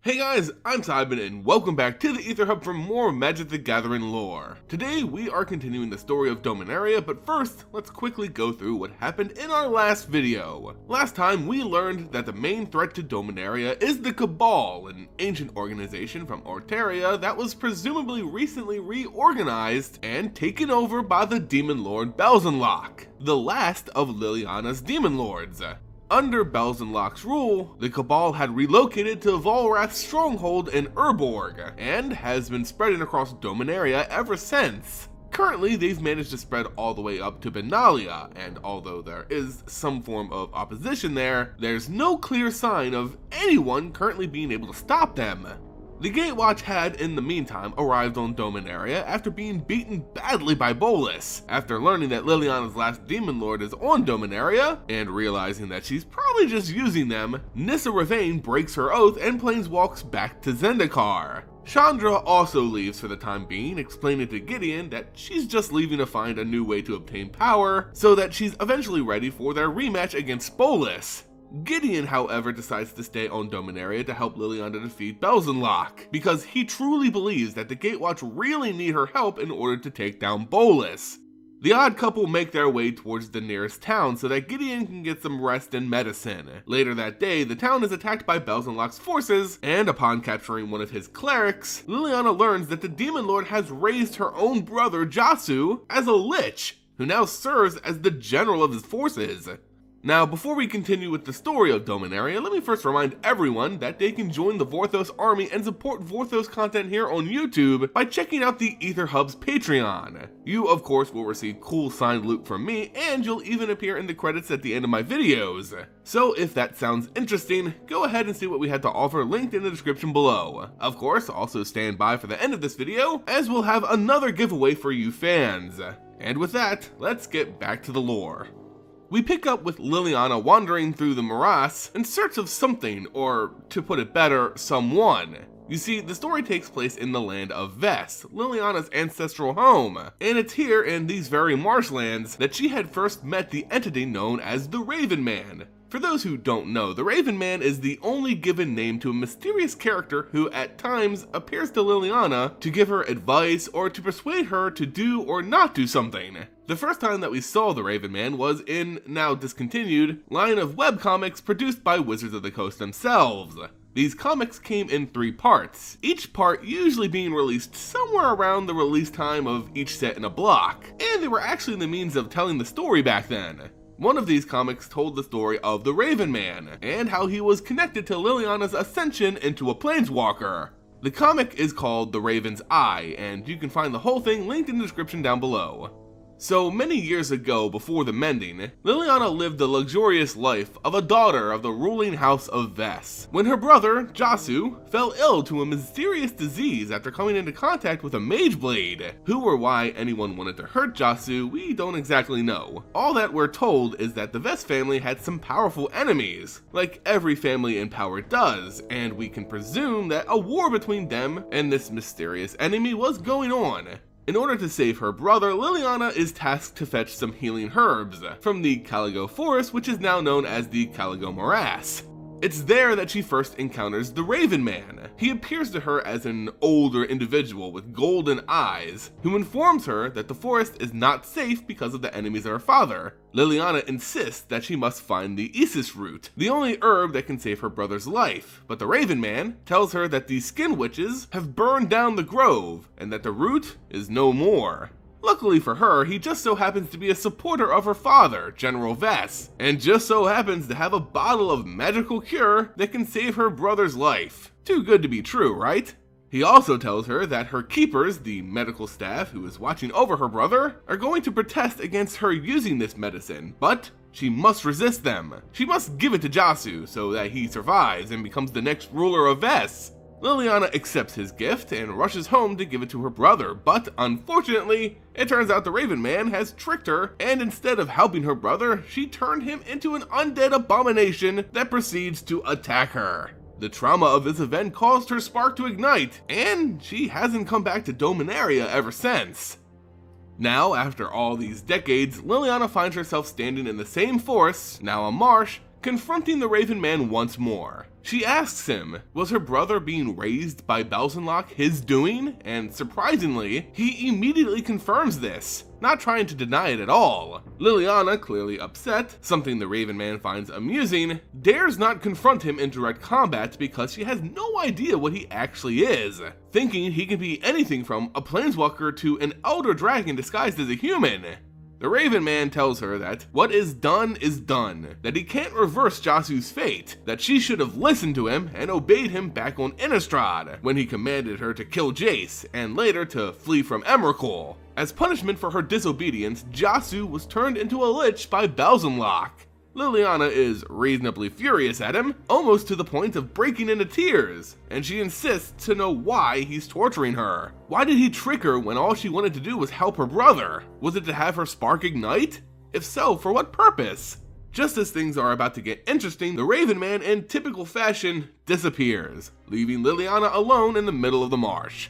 Hey guys, I'm Simon and welcome back to the Aether Hub for more Magic the Gathering lore. Today we are continuing the story of Dominaria, but first, let's quickly go through what happened in our last video. Last time we learned that the main threat to Dominaria is the Cabal, an ancient organization from Orteria that was presumably recently reorganized and taken over by the Demon Lord Belzenlok, the last of Liliana's Demon Lords. Under Belzenlok's rule, the Cabal had relocated to Volrath's stronghold in Urborg, and has been spreading across Dominaria ever since. Currently, they've managed to spread all the way up to Benalish, and although there is some form of opposition there, there's no clear sign of anyone currently being able to stop them. The Gatewatch had, in the meantime, arrived on Dominaria after being beaten badly by Bolas. After learning that Liliana's last Demon Lord is on Dominaria, and realizing that she's probably just using them, Nissa Ravane breaks her oath and planeswalks back to Zendikar. Chandra also leaves for the time being, explaining to Gideon that she's just leaving to find a new way to obtain power, so that she's eventually ready for their rematch against Bolas. Gideon, however, decides to stay on Dominaria to help Liliana defeat Belzenlok, because he truly believes that the Gatewatch really need her help in order to take down Bolas. The odd couple make their way towards the nearest town so that Gideon can get some rest and medicine. Later that day, the town is attacked by Belzenlok's forces, and upon capturing one of his clerics, Liliana learns that the Demon Lord has raised her own brother Josu as a Lich, who now serves as the general of his forces. Now, before we continue with the story of Dominaria, let me first remind everyone that they can join the Vorthos army and support Vorthos content here on YouTube by checking out the Aether Hub's Patreon. You, of course, will receive cool signed loot from me, and you'll even appear in the credits at the end of my videos. So if that sounds interesting, go ahead and see what we had to offer linked in the description below. Of course, also stand by for the end of this video, as we'll have another giveaway for you fans. And with that, let's get back to the lore. We pick up with Liliana wandering through the morass in search of something, or to put it better, someone. You see, the story takes place in the land of Vess, Liliana's ancestral home, and it's here in these very marshlands that she had first met the entity known as the Raven Man. For those who don't know, the Raven Man is the only given name to a mysterious character who at times appears to Liliana to give her advice or to persuade her to do or not do something. The first time that we saw the Raven Man was in, now discontinued, line of webcomics produced by Wizards of the Coast themselves. These comics came in 3 parts, each part usually being released somewhere around the release time of each set in a block, and they were actually the means of telling the story back then. One of these comics told the story of the Raven Man, and how he was connected to Liliana's ascension into a planeswalker. The comic is called The Raven's Eye, and you can find the whole thing linked in the description down below. So many years ago, before the Mending, Liliana lived the luxurious life of a daughter of the ruling house of Vess, when her brother, Josu, fell ill to a mysterious disease after coming into contact with a mage blade. Who or why anyone wanted to hurt Josu, we don't exactly know. All that we're told is that the Vess family had some powerful enemies, like every family in power does, and we can presume that a war between them and this mysterious enemy was going on. In order to save her brother, Liliana is tasked to fetch some healing herbs from the Caligo Forest, which is now known as the Caligo Morass. It's there that she first encounters the Raven Man. He appears to her as an older individual with golden eyes, who informs her that the forest is not safe because of the enemies of her father. Liliana insists that she must find the Isis root, the only herb that can save her brother's life, but the Raven Man tells her that the Skin Witches have burned down the grove, and that the root is no more. Luckily for her, he just so happens to be a supporter of her father, General Vess, and just so happens to have a bottle of magical cure that can save her brother's life. Too good to be true, right? He also tells her that her keepers, the medical staff who is watching over her brother, are going to protest against her using this medicine, but she must resist them. She must give it to Josu so that he survives and becomes the next ruler of Vess. Liliana accepts his gift and rushes home to give it to her brother, but unfortunately, it turns out the Raven Man has tricked her, and instead of helping her brother, she turned him into an undead abomination that proceeds to attack her. The trauma of this event caused her spark to ignite, and she hasn't come back to Dominaria ever since. Now, after all these decades, Liliana finds herself standing in the same forest, now a marsh, confronting the Raven Man once more. She asks him, was her brother being raised by Belzenlok his doing? And surprisingly, he immediately confirms this, not trying to deny it at all. Liliana, clearly upset, something the Raven Man finds amusing, dares not confront him in direct combat because she has no idea what he actually is, thinking he can be anything from a planeswalker to an elder dragon disguised as a human. The Raven Man tells her that what is done, that he can't reverse Josu's fate, that she should have listened to him and obeyed him back on Innistrad when he commanded her to kill Jace, and later to flee from Emrakul. As punishment for her disobedience, Josu was turned into a Lich by Belzenlok. Liliana is reasonably furious at him, almost to the point of breaking into tears, and she insists to know why he's torturing her. Why did he trick her when all she wanted to do was help her brother? Was it to have her spark ignite? If so, for what purpose? Just as things are about to get interesting, the Raven Man, in typical fashion, disappears, leaving Liliana alone in the middle of the marsh.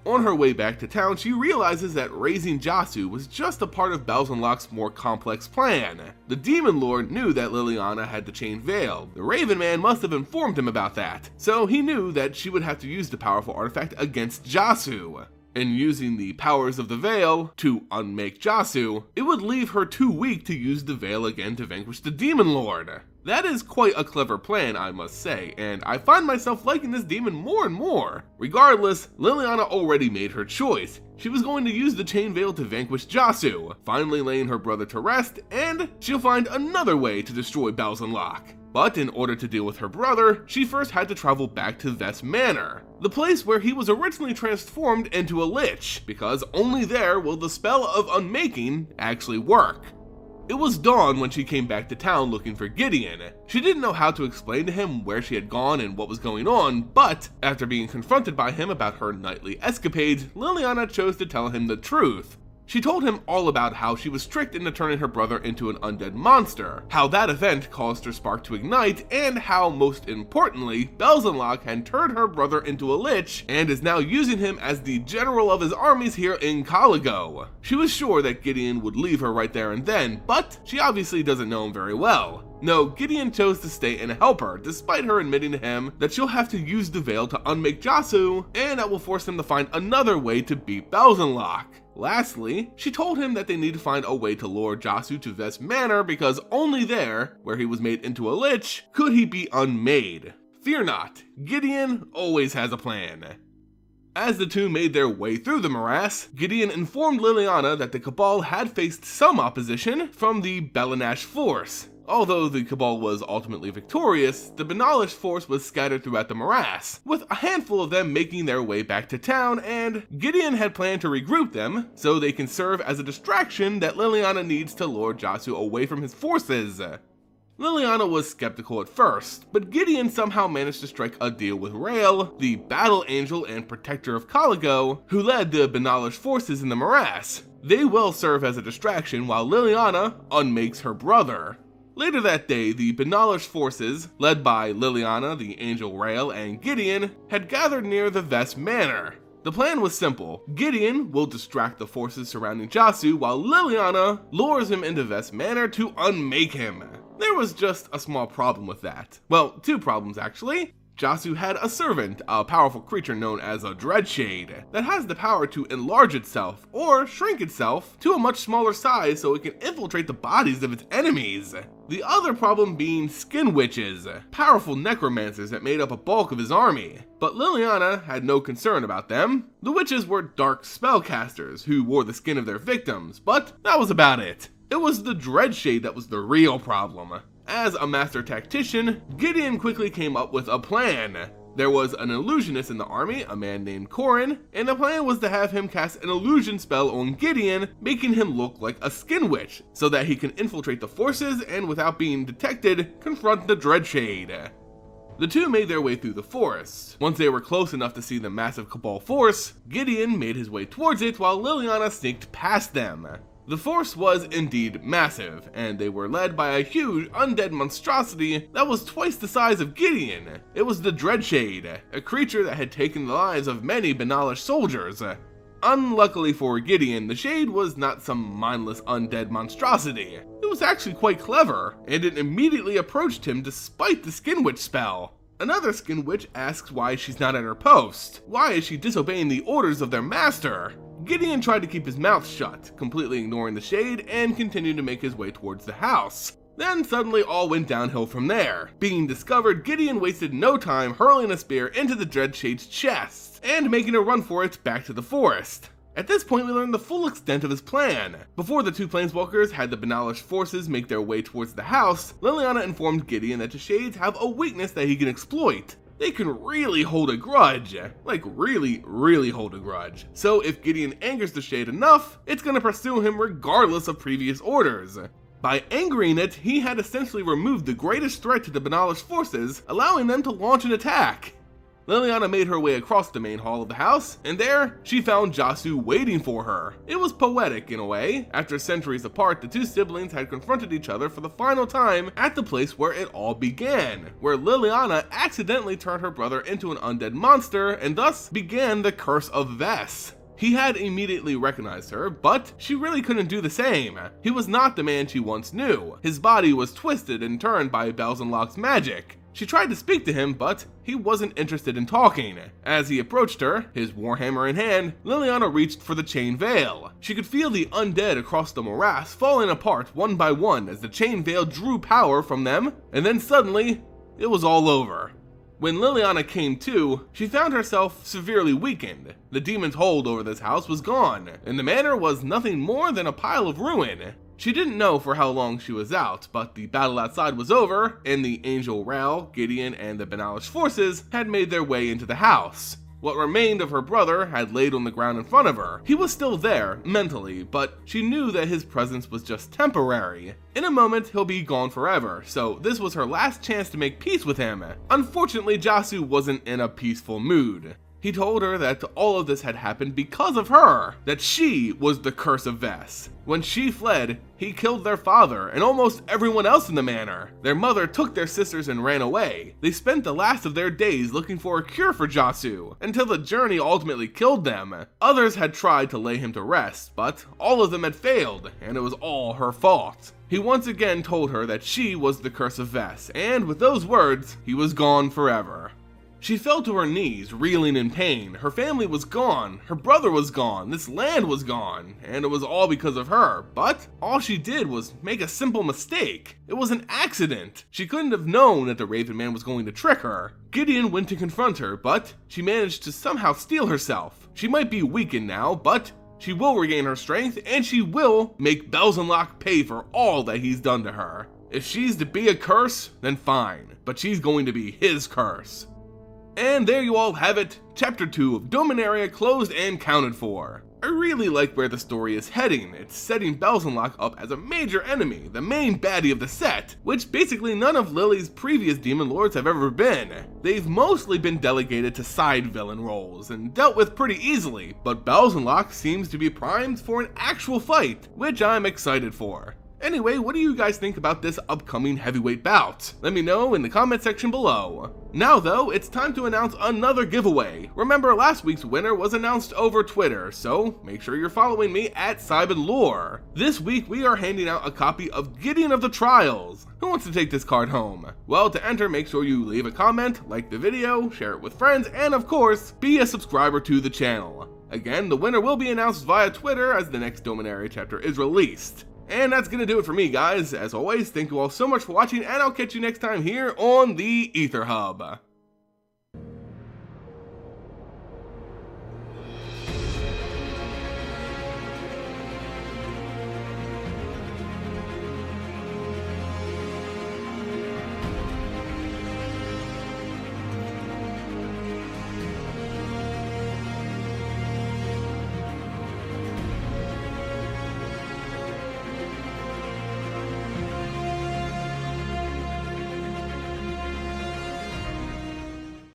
On her way back to town, she realizes that raising Josu was just a part of Belzenlok's more complex plan. The Demon Lord knew that Liliana had the Chain Veil. The Raven Man must have informed him about that, so he knew that she would have to use the powerful artifact against Josu. In using the powers of the Veil to unmake Josu, it would leave her too weak to use the Veil again to vanquish the Demon Lord. That is quite a clever plan, I must say, and I find myself liking this demon more and more. Regardless, Liliana already made her choice. She was going to use the Chain Veil to vanquish Josu, finally laying her brother to rest, and she'll find another way to destroy Belzenlok. But in order to deal with her brother, she first had to travel back to Vess Manor, the place where he was originally transformed into a Lich, because only there will the spell of unmaking actually work. It was dawn when she came back to town looking for Gideon. She didn't know how to explain to him where she had gone and what was going on, but after being confronted by him about her nightly escapades, Liliana chose to tell him the truth. She told him all about how she was tricked into turning her brother into an undead monster, how that event caused her spark to ignite, and how, most importantly, Belzenlok had turned her brother into a Lich and is now using him as the general of his armies here in Caligo. She was sure that Gideon would leave her right there and then, but she obviously doesn't know him very well. No, Gideon chose to stay and help her, despite her admitting to him that she'll have to use the Veil to unmake Josu, and that will force him to find another way to beat Belzenlok. Lastly, she told him that they need to find a way to lure Josu to Vess Manor because only there, where he was made into a Lich, could he be unmade. Fear not, Gideon always has a plan. As the two made their way through the morass, Gideon informed Liliana that the Cabal had faced some opposition from the Benalish force. Although the Cabal was ultimately victorious, the Benalish force was scattered throughout the morass, with a handful of them making their way back to town, and Gideon had planned to regroup them so they can serve as a distraction that Liliana needs to lure Josu away from his forces. Liliana was skeptical at first, but Gideon somehow managed to strike a deal with Rael, the battle angel and protector of Caligo, who led the Benalish forces in the morass. They will serve as a distraction while Liliana unmakes her brother. Later that day, the Benalish forces, led by Liliana, the Angel Rael, and Gideon, had gathered near the Vess Manor. The plan was simple. Gideon will distract the forces surrounding Josu while Liliana lures him into Vess Manor to unmake him. There was just a small problem with that. Well, two problems actually. Josu had a servant, a powerful creature known as a Dreadshade, that has the power to enlarge itself, or shrink itself, to a much smaller size so it can infiltrate the bodies of its enemies. The other problem being skin witches, powerful necromancers that made up a bulk of his army. But Liliana had no concern about them. The witches were dark spellcasters who wore the skin of their victims, but that was about it. It was the Dreadshade that was the real problem. As a master tactician, Gideon quickly came up with a plan. There was an illusionist in the army, a man named Corin, and the plan was to have him cast an illusion spell on Gideon, making him look like a skin witch, so that he can infiltrate the forces and without being detected, confront the Dreadshade. The two made their way through the forest. Once they were close enough to see the massive Cabal force, Gideon made his way towards it while Liliana sneaked past them. The force was indeed massive, and they were led by a huge undead monstrosity that was twice the size of Gideon. It was the Dreadshade, a creature that had taken the lives of many Benalish soldiers. Unluckily for Gideon, the Shade was not some mindless undead monstrosity. It was actually quite clever, and it immediately approached him despite the Skin Witch spell. Another Skin Witch asks why she's not at her post. Why is she disobeying the orders of their master? Gideon tried to keep his mouth shut, completely ignoring the Shade, and continued to make his way towards the house. Then suddenly all went downhill from there. Being discovered, Gideon wasted no time hurling a spear into the Dread Shade's chest, and making a run for it back to the forest. At this point, we learn the full extent of his plan. Before the two planeswalkers had the Benalish forces make their way towards the house, Liliana informed Gideon that the Shades have a weakness that he can exploit. They can really hold a grudge. Like really hold a grudge. So if Gideon angers the Shade enough, it's gonna pursue him regardless of previous orders. By angering it, he had essentially removed the greatest threat to the Benalish forces, allowing them to launch an attack. Liliana made her way across the main hall of the house, and there, she found Josu waiting for her. It was poetic in a way. After centuries apart, the two siblings had confronted each other for the final time at the place where it all began, where Liliana accidentally turned her brother into an undead monster, and thus began the Curse of Vess. He had immediately recognized her, but she really couldn't do the same. He was not the man she once knew. His body was twisted and turned by Belzenlok's magic. She tried to speak to him, but he wasn't interested in talking. As he approached her, his warhammer in hand, Liliana reached for the chain veil. She could feel the undead across the morass falling apart one by one as the chain veil drew power from them, and then suddenly, it was all over. When Liliana came to, she found herself severely weakened. The demon's hold over this house was gone, and the manor was nothing more than a pile of ruin. She didn't know for how long she was out, but the battle outside was over, and the Angel Ral, Gideon, and the Benalish forces had made their way into the house. What remained of her brother had laid on the ground in front of her. He was still there, mentally, but she knew that his presence was just temporary. In a moment, he'll be gone forever, so this was her last chance to make peace with him. Unfortunately, Josu wasn't in a peaceful mood. He told her that all of this had happened because of her, that she was the Curse of Vess. When she fled, he killed their father and almost everyone else in the manor. Their mother took their sisters and ran away. They spent the last of their days looking for a cure for Josu, until the journey ultimately killed them. Others had tried to lay him to rest, but all of them had failed, and it was all her fault. He once again told her that she was the Curse of Vess, and with those words, he was gone forever. She fell to her knees, reeling in pain. Her family was gone, her brother was gone, this land was gone, and it was all because of her. But all she did was make a simple mistake. It was an accident. She couldn't have known that the Raven Man was going to trick her. Gideon went to confront her, but she managed to somehow steel herself. She might be weakened now, but she will regain her strength, and she will make Belzenlok pay for all that he's done to her. If she's to be a curse, then fine, but she's going to be his curse. And there you all have it, Chapter 2 of Dominaria closed and counted for. I really like where the story is heading. It's setting Belzenlok up as a major enemy, the main baddie of the set, which basically none of Lily's previous Demon Lords have ever been. They've mostly been delegated to side villain roles and dealt with pretty easily, but Belzenlok seems to be primed for an actual fight, which I'm excited for. Anyway, what do you guys think about this upcoming heavyweight bout? Let me know in the comment section below. Now though, it's time to announce another giveaway. Remember, last week's winner was announced over Twitter, so make sure you're following me at CyberLore. This week we are handing out a copy of Gideon of the Trials. Who wants to take this card home? Well, to enter, make sure you leave a comment, like the video, share it with friends, and of course, be a subscriber to the channel. Again, the winner will be announced via Twitter as the next Dominaria chapter is released. And that's gonna do it for me, guys. As always, thank you all so much for watching, and I'll catch you next time here on the Aether Hub.